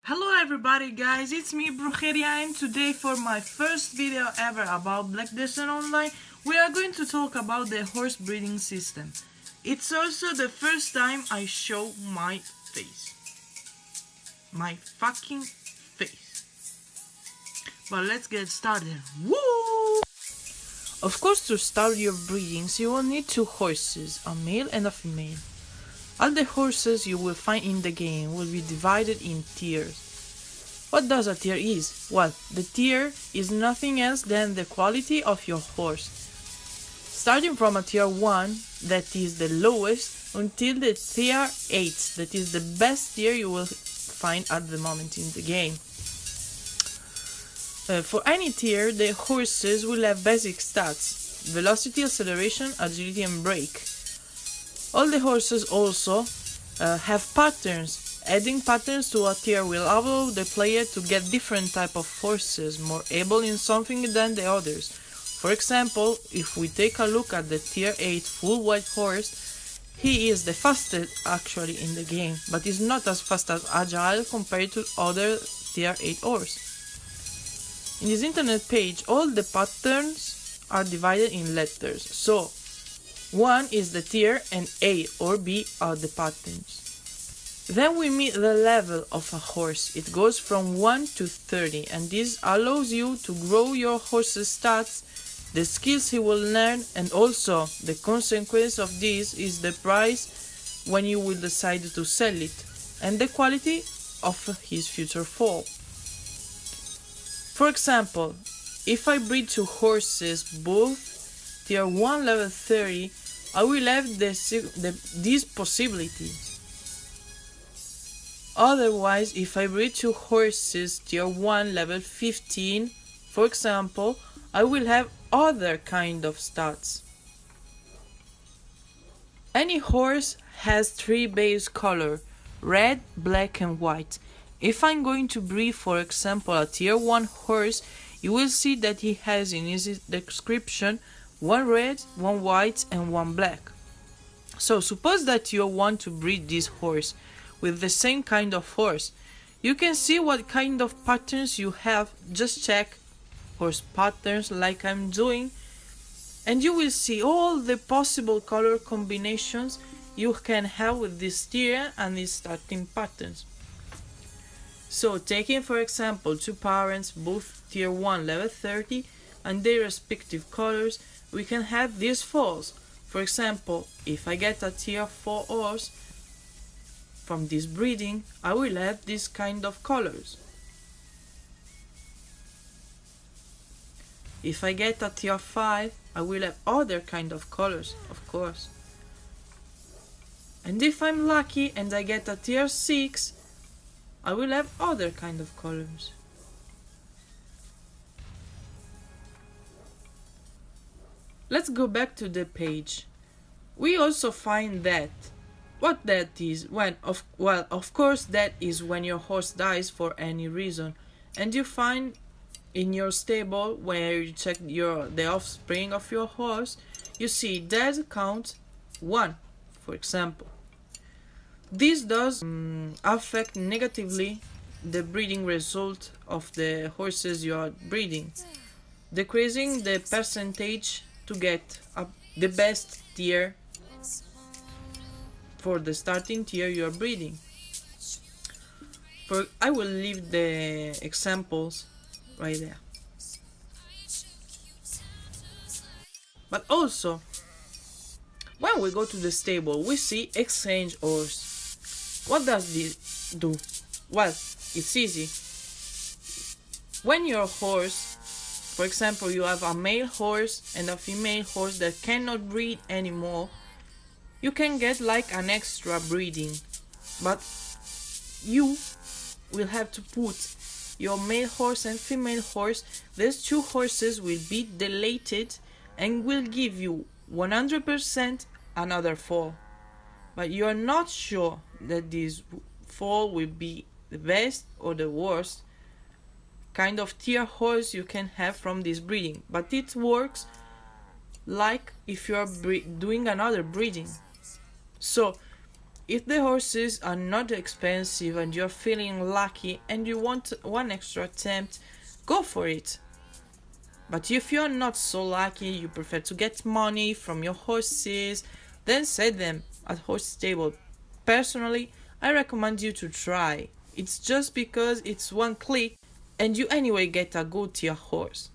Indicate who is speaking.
Speaker 1: Hello everybody guys, it's me Brujeria, and today for my first video ever about Black Descent Online, we are going to talk about the horse breeding system. It's also the first time I show my face. My fucking face. But let's get started. Woo! Of course, to start your breedings you will need two horses, a male and a female. All the horses you will find in the game will be divided in tiers. What does a tier is? Well, the tier is nothing else than the quality of your horse. Starting from a tier 1, that is the lowest, until the tier 8, that is the best tier you will find at the moment in the game. For any tier, the horses will have basic stats: velocity, acceleration, agility and brake. All the horses also have patterns. Adding patterns to a tier will allow the player to get different type of horses, more able in something than the others. For example, if we take a look at the tier 8 full white horse, he is the fastest actually in the game, but is not as fast as agile compared to other tier 8 horse. In this internet page, all the patterns are divided in letters, so 1 is the tier and A or B are the patterns. Then we meet the level of a horse. It goes from 1 to 30, and this allows you to grow your horse's stats, the skills he will learn, and also the consequence of this is the price when you will decide to sell it, and the quality of his future foal. For example, if I breed two horses, both tier 1 level 30, I will have these possibilities. Otherwise, if I breed two horses tier 1 level 15, for example, I will have other kind of stats. Any horse has three base colors: red, black and white. If I'm going to breed, for example, a tier 1 horse, you will see that he has in his description one red, one white and one black. So suppose that you want to breed this horse with the same kind of horse. You can see what kind of patterns you have. Just check horse patterns like I'm doing, and you will see all the possible color combinations you can have with this tier and these starting patterns. So taking for example two parents, both tier 1 level 30 and their respective colors, we can have these foals. For example, if I get a tier 4 horse from this breeding, I will have this kind of colors. If I get a tier 5, I will have other kind of colors, of course. And if I'm lucky and I get a tier 6, I will have other kind of colors. Let's go back to the page. We also find that what that is of course that is when your horse dies for any reason, and you find in your stable where you check the offspring of your horse, you see dead count 1, for example. This does affect negatively the breeding result of the horses you are breeding, decreasing the percentage to get the best tier for the starting tier you are breeding. I will leave the examples right there. But also, when we go to the stable, we see exchange horse. What does this do? Well, it's easy. When your horse, for example, you have a male horse and a female horse that cannot breed anymore, you can get like an extra breeding, but you will have to put your male horse and female horse. These two horses will be deleted and will give you 100% another foal, but you are not sure that this foal will be the best or the worst kind of tier horse you can have from this breeding. But it works like if you are doing another breeding. So If the horses are not expensive and you're feeling lucky and you want one extra attempt, go for it. But if you're not so lucky, you prefer to get money from your horses, then sell them at horse stable. Personally, I recommend you to try. It's just because it's one click and you anyway get a good tier horse.